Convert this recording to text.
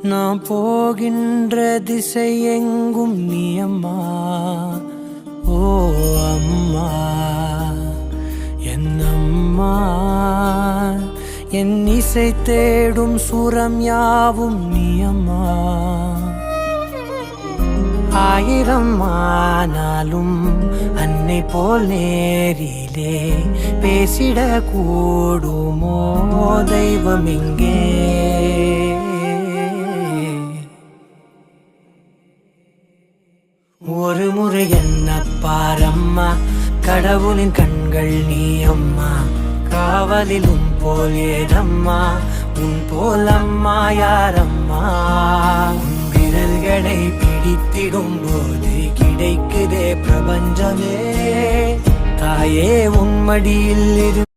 நான் போகின்ற திசை எங்கும் நீ அம்மா. ஓ அம்மா, என் அம்மா, என் இசை தேடும் சுரம் யாவும் நீ அம்மா. ஆயிரம் ஆனாலும் அன்னை போல் நேரிலே பேசிட கூடுமோ தெய்வம் எங்கே? ஒரு முறை என்ன பாரம்மா, கடவுளின் கண்கள் நீ அம்மா. காவலிலும் போல் ஏதம்மா, உன் போல் அம்மா யாரம்மா? உன் விரல்களை பிடித்திடும் போது கிடைக்குதே பிரபஞ்சமே. தாயே உன் மடியில் இரு